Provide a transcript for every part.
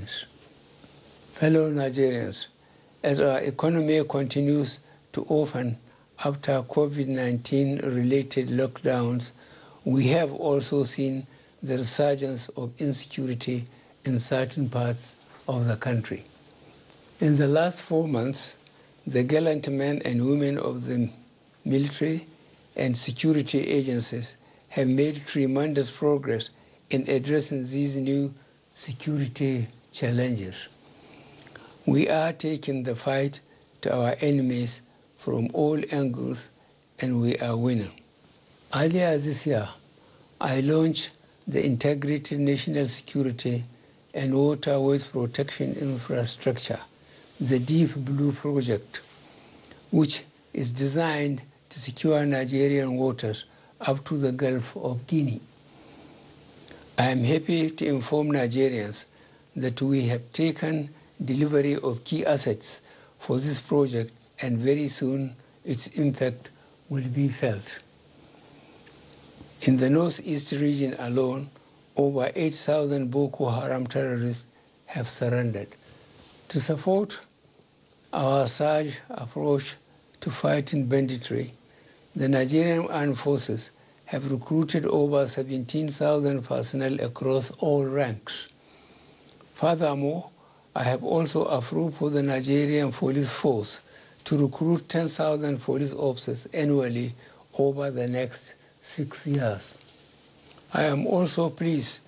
grievances. Fellow Nigerians, as our economy continues to open after COVID-19 related lockdowns, we have also seen the resurgence of insecurity in certain parts of the country. In the last 4 months, the gallant men and women of the military and security agencies have made tremendous progress in addressing these new security challenges. We are taking the fight to our enemies from all angles, and we are winning. Earlier this year, I launched the Integrated National Security and Waterways Protection Infrastructure, the Deep Blue Project, which is designed to secure Nigerian waters up to the Gulf of Guinea. I am happy to inform Nigerians that we have taken delivery of key assets for this project, and very soon its impact will be felt. In the northeast region alone, over 8,000 Boko Haram terrorists have surrendered. To support our surge approach to fighting banditry, the Nigerian Armed Forces have recruited over 17,000 personnel across all ranks. Furthermore, I have also approved for the Nigerian Police Force to recruit 10,000 police officers annually over the next 6 years. I am also pleased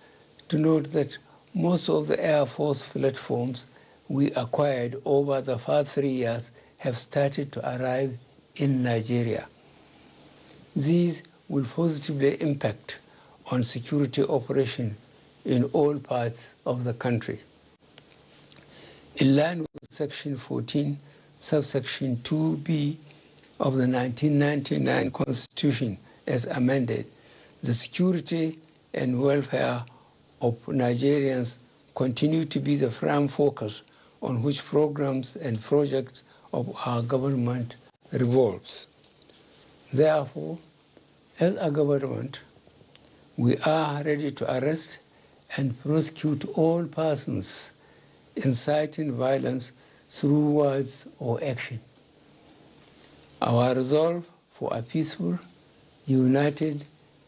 to note that most of the Air Force platforms we acquired over the past 3 years have started to arrive in Nigeria. These will positively impact on security operation in all parts of the country. In line with Section 14, subsection 2b of the 1999 Constitution as amended, the security and welfare of Nigerians continue to be the prime focus on which programs and projects of our government revolves. Therefore, as a government, we are ready to arrest and prosecute all persons inciting violence through words or action. Our resolve for a peaceful, united,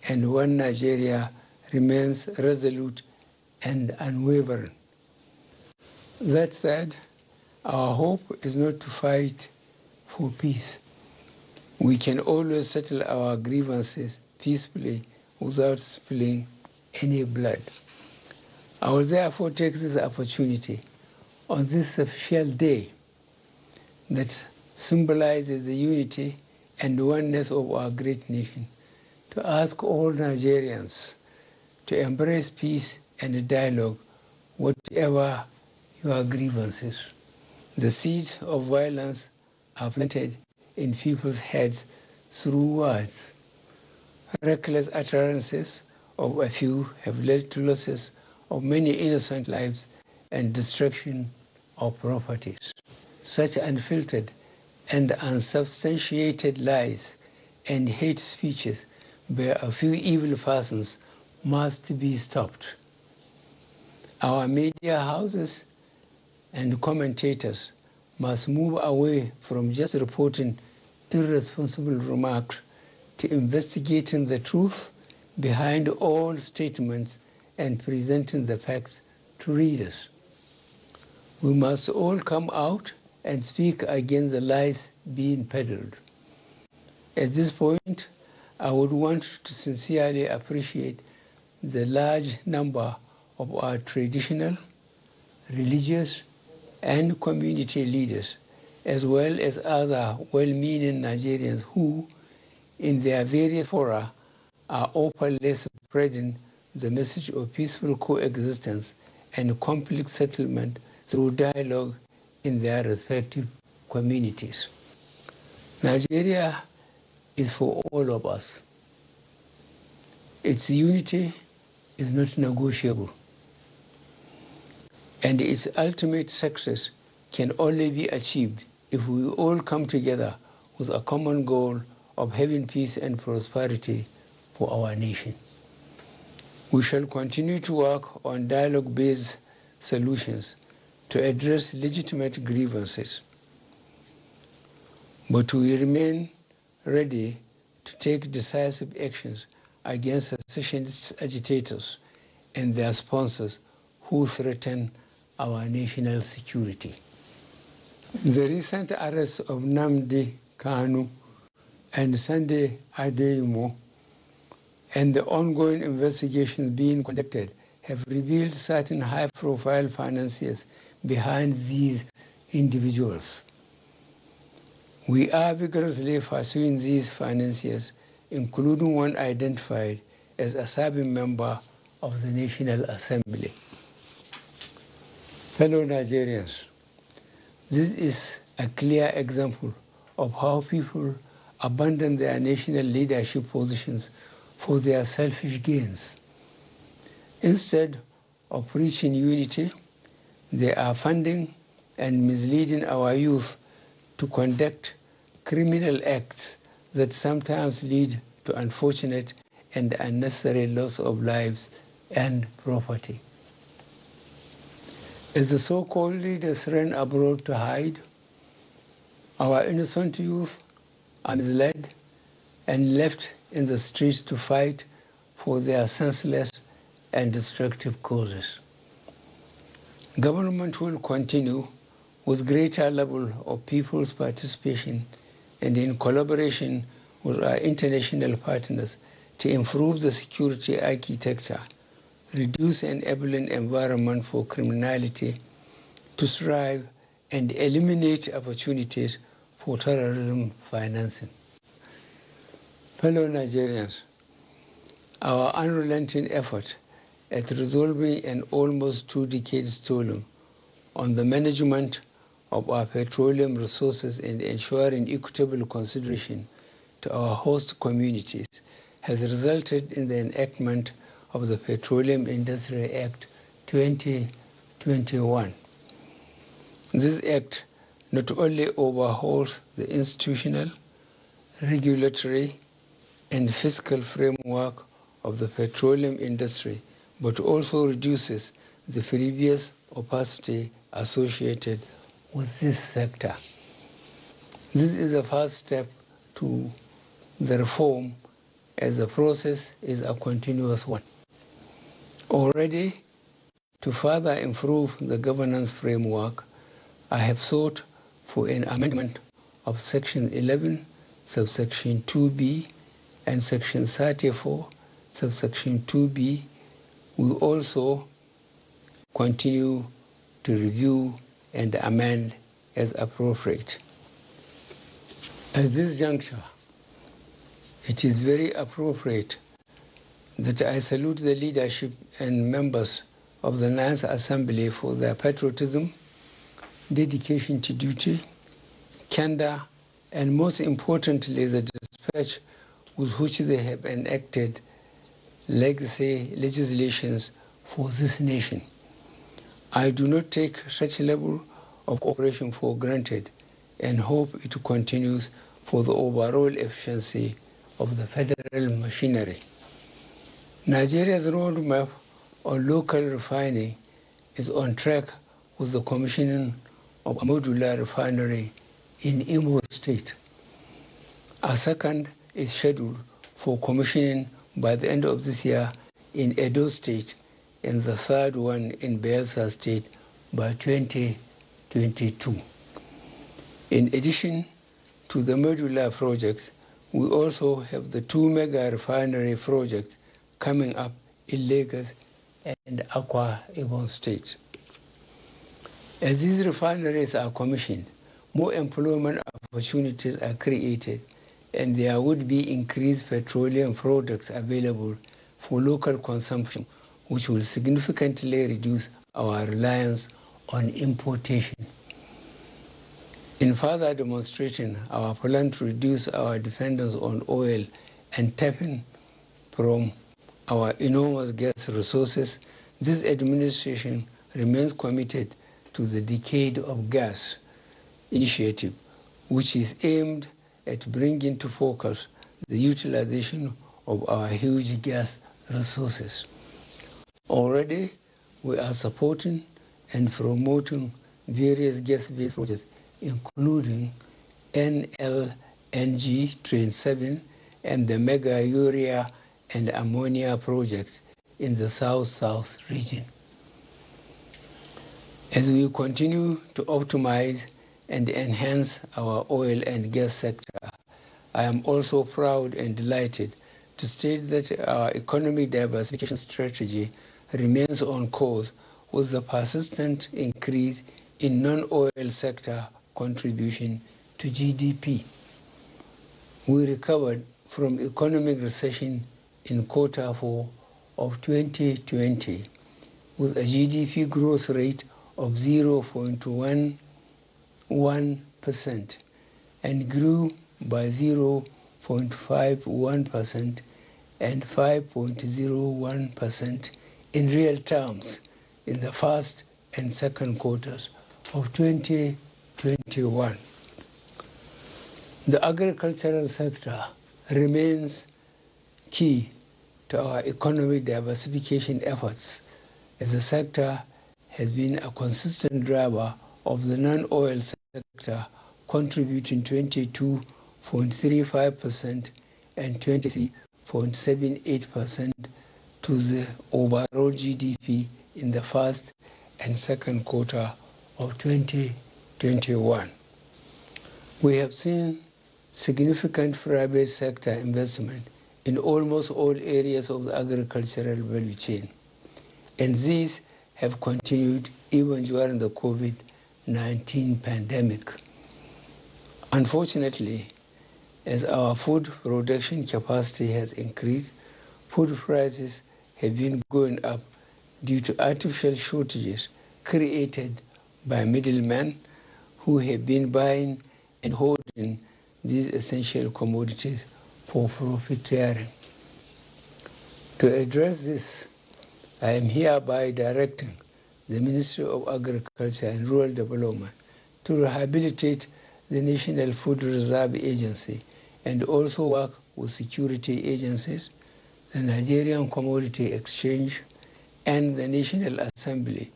and one Nigeria remains resolute and unwavering. That said, our hope is not to fight for peace. We can always settle our grievances peacefully without spilling any blood. I will therefore take this opportunity on this special day that symbolizes the unity and oneness of our great nation to ask all Nigerians to embrace peace and dialogue, whatever your grievances. The seeds of violence are planted in people's heads through words. Reckless utterances of a few have led to losses of many innocent lives and destruction of properties. Such unfiltered and unsubstantiated lies and hate speeches by a few evil persons must be stopped. Our media houses and commentators must move away from just reporting irresponsible remarks to investigating the truth behind all statements and presenting the facts to readers. We must all come out and speak against the lies being peddled. At this point, I would want to sincerely appreciate the large number of our traditional, religious, and community leaders, as well as other well-meaning Nigerians who, in their various fora, are openly spreading the message of peaceful coexistence and conflict settlement through dialogue in their respective communities. Nigeria is for all of us. Its unity is not negotiable, and its ultimate success can only be achieved if we all come together with a common goal of having peace and prosperity for our nation. We shall continue to work on dialogue-based solutions to address legitimate grievances. But we remain ready to take decisive actions against secessionist agitators and their sponsors who threaten our national security. The recent arrests of Nnamdi Kanu and Sunday Adeyemo and the ongoing investigations being conducted have revealed certain high-profile financiers behind these individuals. We are vigorously pursuing these financiers, including one identified as a serving member of the National Assembly. Fellow Nigerians, this is a clear example of how people abandon their national leadership positions for their selfish gains. Instead of preaching unity, they are funding and misleading our youth to conduct criminal acts that sometimes lead to unfortunate and unnecessary loss of lives and property. As the so-called leaders ran abroad to hide, our innocent youth are misled and left in the streets to fight for their senseless and destructive causes. Government will continue with greater level of people's participation and in collaboration with our international partners to improve the security architecture, reduce enabling environment for criminality to thrive, and eliminate opportunities for terrorism financing. Fellow Nigerians, our unrelenting effort at resolving an almost 2 decades toil on the management of our petroleum resources and ensuring equitable consideration to our host communities has resulted in the enactment of the Petroleum Industry Act 2021. This act not only overhauls the institutional, regulatory, and fiscal framework of the petroleum industry, but also reduces the previous opacity associated with this sector. This is the first step to the reform, as the process is a continuous one. Already, to further improve the governance framework, I have sought for an amendment of Section 11, subsection 2b, and Section 34, subsection 2b. We also continue to review and amend as appropriate. At this juncture, it is very appropriate that I salute the leadership and members of the Ninth Assembly for their patriotism, dedication to duty, candor, and most importantly, the dispatch with which they have enacted legacy legislations for this nation. I do not take such level of cooperation for granted and hope it continues for the overall efficiency of the federal machinery. Nigeria's roadmap on local refining is on track with the commissioning of a modular refinery in Imo State. A second is scheduled for commissioning by the end of this year in Edo State, and the third one in Bayelsa State by 2022. In addition to the modular projects, we also have the 2 mega refinery projects coming up in Lagos and Akwa Ibom State. As these refineries are commissioned, more employment opportunities are created, and there would be increased petroleum products available for local consumption, which will significantly reduce our reliance on importation. In further demonstrating our plan to reduce our dependence on oil and tapping from our enormous gas resources, this administration remains committed to the Decade of Gas initiative, which is aimed at bringing to focus the utilization of our huge gas resources. Already, we are supporting and promoting various gas-based projects, including NLNG Train 7 and the mega urea and ammonia projects in the South-South region. As we continue to optimize and enhance our oil and gas sector, I am also proud and delighted to state that our economic diversification strategy remains on course with the persistent increase in non-oil sector contribution to GDP. We recovered from economic recession in Q4 of 2020 with a GDP growth rate of 0.11% and grew by 0.51% and 5.01% in real terms in the first and second quarters of 2021. The agricultural sector remains key to our economic diversification efforts, as the sector has been a consistent driver of the non-oil sector, contributing 22.35% and 23.78% to the overall GDP in the first and second quarter of 2021. We have seen significant private sector investment in almost all areas of the agricultural value chain, and these have continued even during the COVID-19 pandemic. Unfortunately, as our food production capacity has increased, food prices have been going up due to artificial shortages created by middlemen who have been buying and holding these essential commodities for profiteering. To address this, I am hereby directing the Ministry of Agriculture and Rural Development to rehabilitate the National Food Reserve Agency and also work with security agencies, the Nigerian Commodity Exchange, and the National Assembly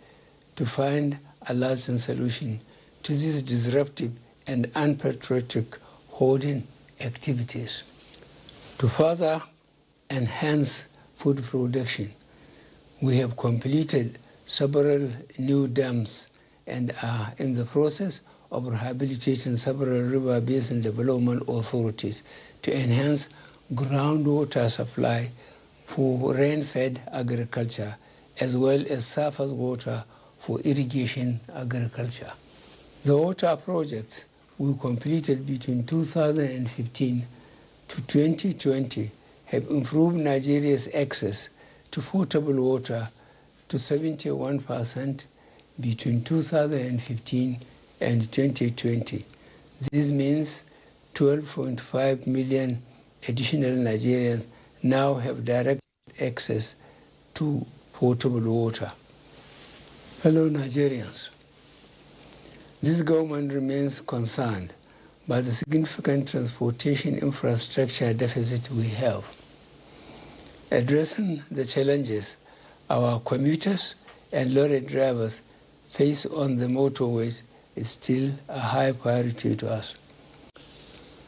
to find a lasting solution to these disruptive and unpatriotic hoarding activities. To further enhance food production, we have completed several new dams and are in the process of rehabilitating several river basin development authorities to enhance groundwater supply for rain-fed agriculture as well as surface water for irrigation agriculture. The water projects we completed between 2015 to 2020 have improved Nigeria's access to potable water to 71% between 2015 and 2020. This means 12.5 million additional Nigerians now have direct access to potable water. Fellow Nigerians, this government remains concerned by the significant transportation infrastructure deficit we have. Addressing the challenges our commuters and lorry drivers face on the motorways is still a high priority to us.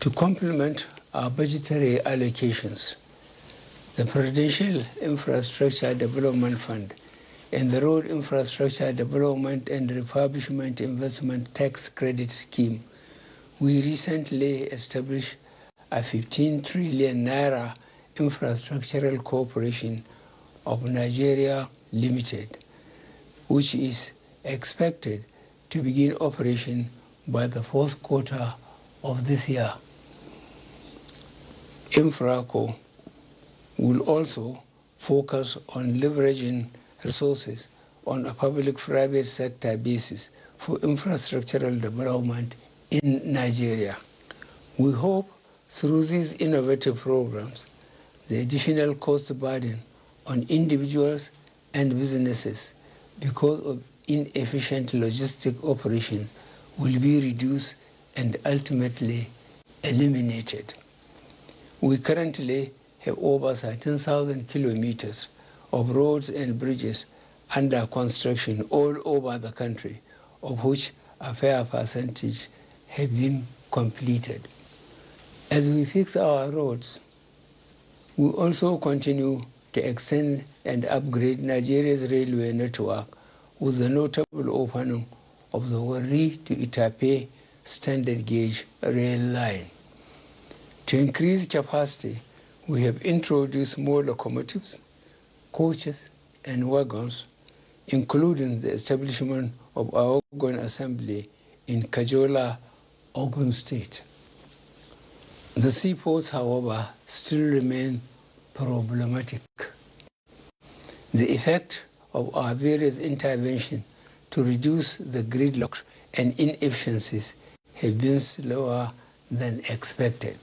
To complement our budgetary allocations, the Presidential Infrastructure Development Fund and the Road Infrastructure Development and Refurbishment Investment Tax Credit Scheme, we recently established a 15 trillion naira infrastructural corporation of Nigeria Limited, which is expected to begin operation by the fourth quarter of this year. Infraco will also focus on leveraging resources on a public-private sector basis for infrastructural development in Nigeria. We hope through these innovative programs, the additional cost burden on individuals and businesses because of inefficient logistic operations will be reduced and ultimately eliminated. We currently have over 13,000 kilometers of roads and bridges under construction all over the country, of which a fair percentage have been completed. As we fix our roads, we also continue to extend and upgrade Nigeria's railway network with the notable opening of the Warri to Itape standard gauge rail line. To increase capacity, we have introduced more locomotives, coaches, and wagons, including the establishment of our wagon assembly in Kajola, Ogun State. The seaports, however, still remain problematic. The effect of our various interventions to reduce the gridlock and inefficiencies have been slower than expected.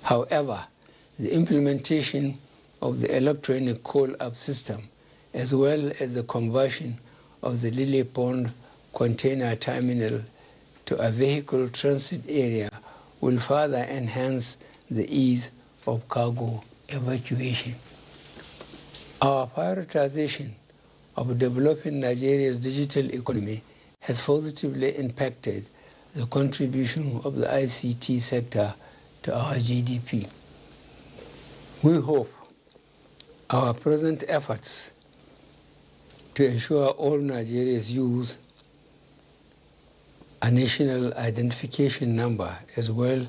However, the implementation of the electronic call-up system, as well as the conversion of the Lily Pond container terminal to a vehicle transit area, will further enhance the ease of cargo evacuation. Our prioritization of developing Nigeria's digital economy has positively impacted the contribution of the ICT sector to our GDP. We hope our present efforts to ensure all Nigerians use a national identification number, as well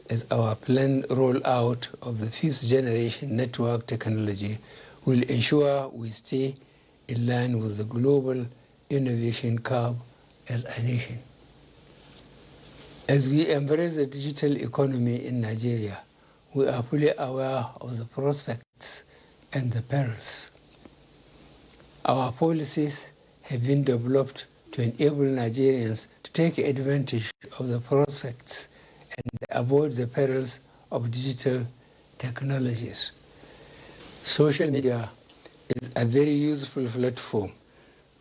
as our planned rollout of the fifth generation network technology, will ensure we stay in line with the global innovation curve as a nation. As we embrace the digital economy in Nigeria, we are fully aware of the prospects and the perils. Our policies have been developed to enable Nigerians to take advantage of the prospects and avoid the perils of digital technologies. Social media is a very useful platform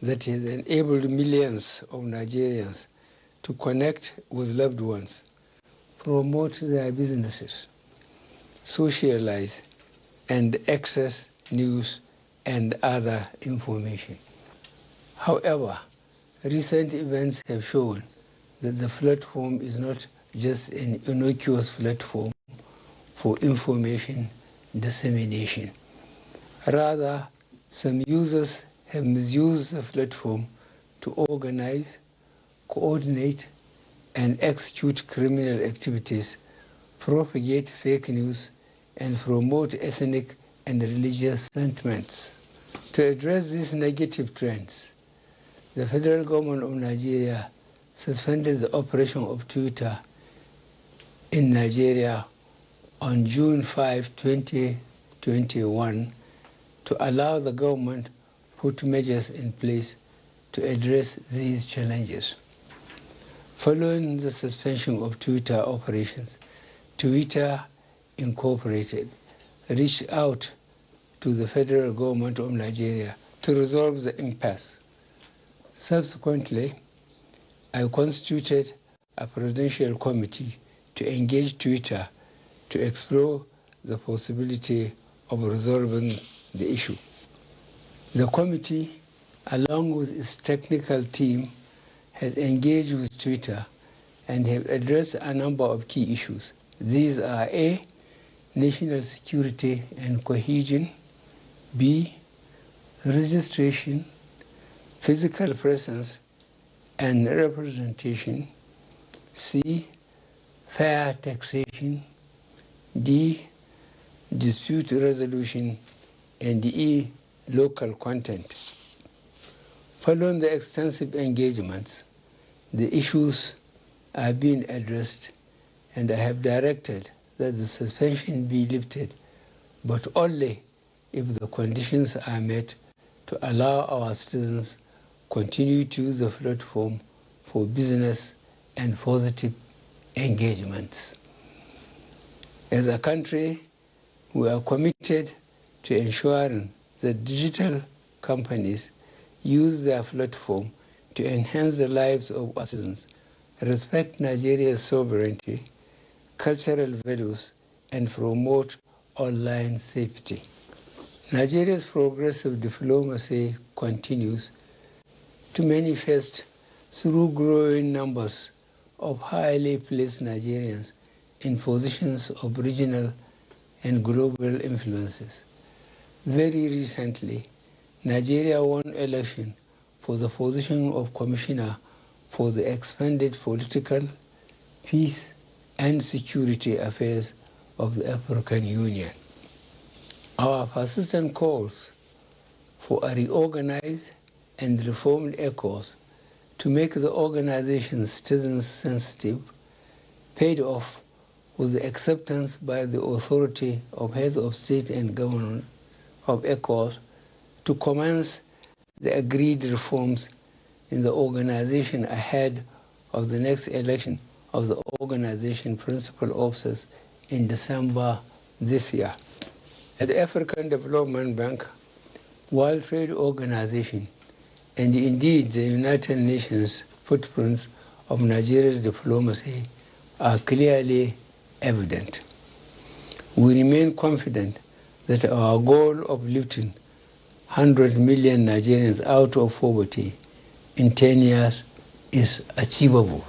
that has enabled millions of Nigerians to connect with loved ones, promote their businesses, socialize, and access news and other information. However, recent events have shown that the platform is not just an innocuous platform for information dissemination. Rather, some users have misused the platform to organize, coordinate, and execute criminal activities, propagate fake news, and promote ethnic and religious sentiments. To address these negative trends, the federal government of Nigeria suspended the operation of Twitter in Nigeria on June 5, 2021, to allow the government to put measures in place to address these challenges. Following the suspension of Twitter operations, Twitter Incorporated reached out to the federal government of Nigeria to resolve the impasse. Subsequently, I constituted a presidential committee to engage Twitter to explore the possibility of resolving the issue. The committee, along with its technical team, has engaged with Twitter and have addressed a number of key issues. These are A, national security and cohesion; B, registration, physical presence and representation; C, fair taxation; D, dispute resolution; and E, local content. Following the extensive engagements, the issues are being addressed, and I have directed that the suspension be lifted, but only if the conditions are met to allow our citizens continue to use the platform for business and positive engagements. As a country, we are committed to ensuring that digital companies use their platform to enhance the lives of our citizens, respect Nigeria's sovereignty, cultural values, and promote online safety. Nigeria's progressive diplomacy continues to manifest through growing numbers of highly placed Nigerians in positions of regional and global influences. Very recently, Nigeria won election for the position of Commissioner for the Expanded Political, Peace and Security Affairs of the African Union. Our persistent calls for a reorganized and reformed ECOWAS to make the organization citizen-sensitive paid off with the acceptance by the authority of heads of state and government of ECOWAS to commence the agreed reforms in the organization ahead of the next election of the organization principal officers in December this year. As the African Development Bank, World Trade Organization, and indeed the United Nations footprints of Nigeria's diplomacy are clearly evident. We remain confident that our goal of lifting 100 million Nigerians out of poverty in 10 years is achievable.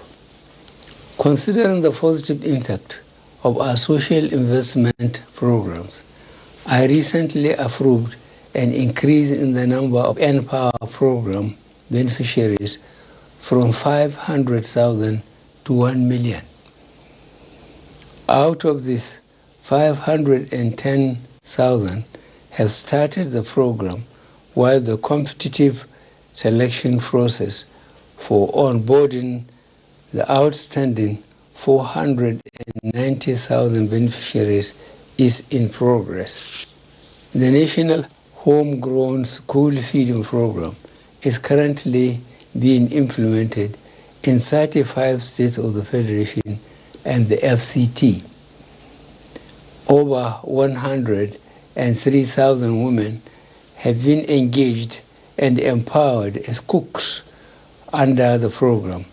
Considering the positive impact of our social investment programs, I recently approved an increase in the number of N-Power program beneficiaries from 500,000 to 1 million. Out of this, 510,000 have started the program, while the competitive selection process for onboarding the outstanding 490,000 beneficiaries is in progress. The National Homegrown School Feeding Program is currently being implemented in 35 states of the Federation and the FCT. Over 103,000 women have been engaged and empowered as cooks under the program,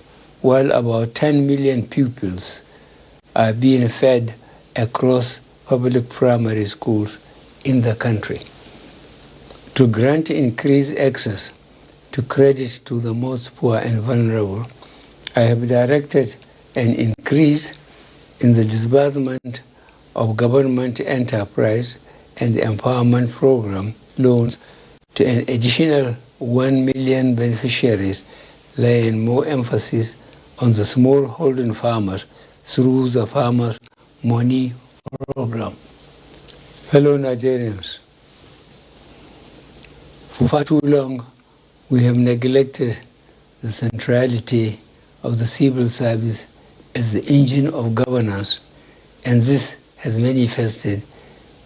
while about 10 million pupils are being fed across public primary schools in the country. To grant increased access to credit to the most poor and vulnerable, I have directed an increase in the disbursement of government enterprise and empowerment program loans to an additional 1 million beneficiaries, laying more emphasis on the smallholding farmers through the Farmers' Money Program. Fellow Nigerians, for far too long we have neglected the centrality of the civil service as the engine of governance, and this has manifested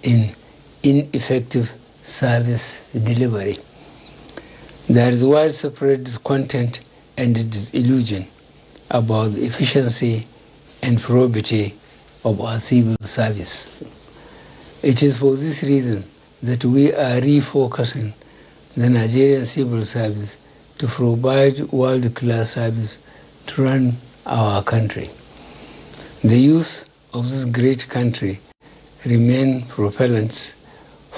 in ineffective service delivery. There is widespread discontent and disillusion about the efficiency and probity of our civil service. It is for this reason that we are refocusing the Nigerian civil service to provide world-class service to run our country. The youth of this great country remain propellants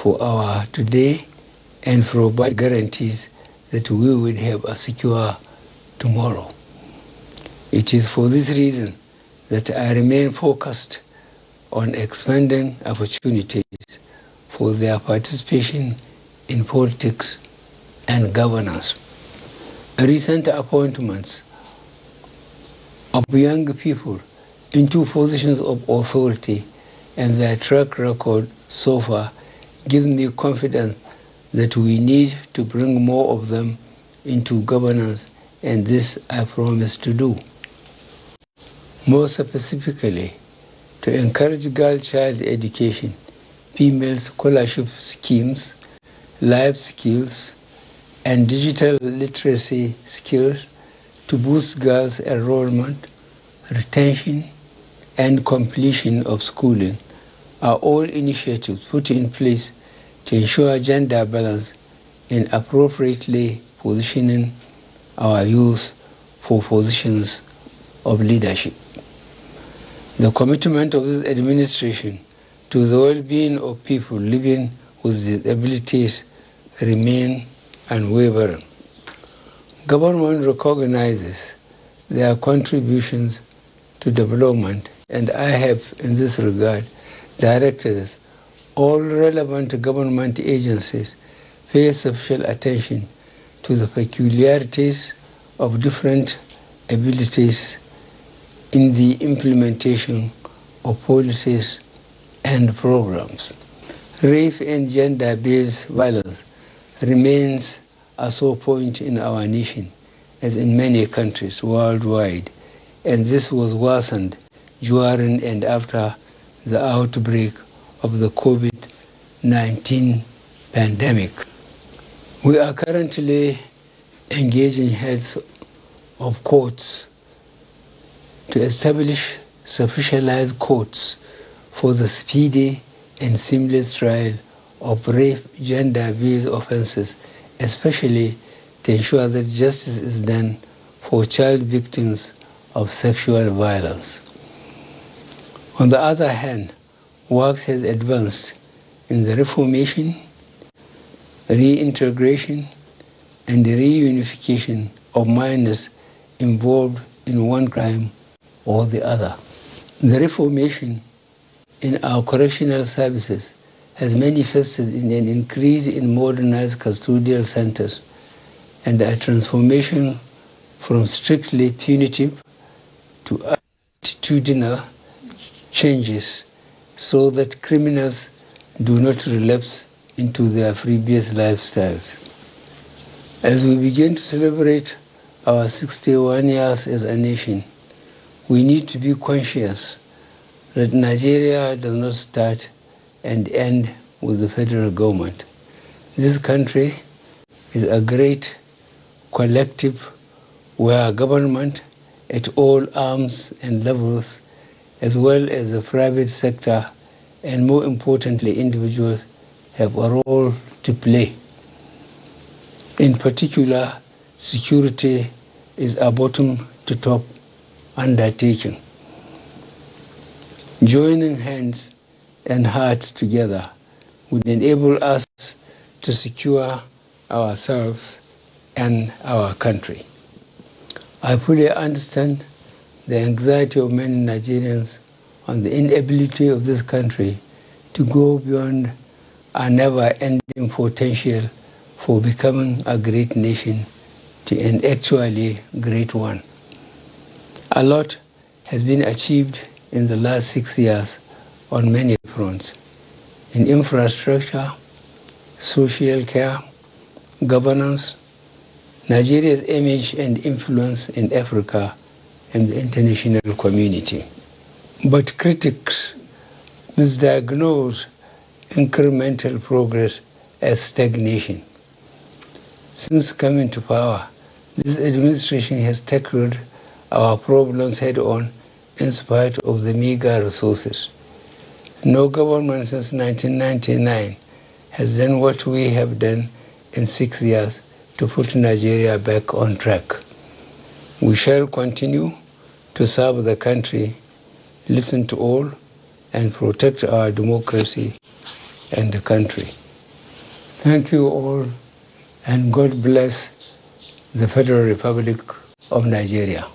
for our today and provide guarantees that we will have a secure tomorrow. It is for this reason that I remain focused on expanding opportunities for their participation in politics and governance. Recent appointments of young people into positions of authority and their track record so far gives me confidence that we need to bring more of them into governance, and this I promise to do. More specifically, to encourage girl-child education, female scholarship schemes, life skills, and digital literacy skills to boost girls' enrollment, retention, and completion of schooling are all initiatives put in place to ensure gender balance in appropriately positioning our youth for positions of leadership. The commitment of this administration to the well-being of people living with disabilities remain unwavering. Government recognizes their contributions to development, and I have, in this regard, directed all relevant government agencies pay special attention to the peculiarities of different abilities in the implementation of policies and programs. Rape and gender-based violence remains a sore point in our nation, as in many countries worldwide, and this was worsened during and after the outbreak of the COVID-19 pandemic. We are currently engaging heads of courts to establish specialized courts for the speedy and seamless trial of rape gender-based offenses, especially to ensure that justice is done for child victims of sexual violence. On the other hand, work has advanced in the reformation, reintegration, and reunification of minors involved in one crime or the other. The reformation in our correctional services has manifested in an increase in modernized custodial centers and a transformation from strictly punitive to attitudinal changes so that criminals do not relapse into their previous lifestyles. As we begin to celebrate our 61 years as a nation, we need to be conscious that Nigeria does not start and end with the federal government. This country is a great collective where government at all arms and levels, as well as the private sector, and more importantly individuals, have a role to play. In particular, security is a bottom-to-top undertaking. Joining hands and hearts together would enable us to secure ourselves and our country. I fully understand the anxiety of many Nigerians on the inability of this country to go beyond a never-ending potential for becoming a great nation to an actually great one. A lot has been achieved in the last 6 years on many fronts: in infrastructure, social care, governance, Nigeria's image and influence in Africa and the international community. But critics misdiagnose incremental progress as stagnation. Since coming to power, this administration has tackled our problems head-on in spite of the meager resources. No government since 1999 has done what we have done in 6 years to put Nigeria back on track. We shall continue to serve the country, listen to all, and protect our democracy and the country. Thank you all, and God bless the Federal Republic of Nigeria.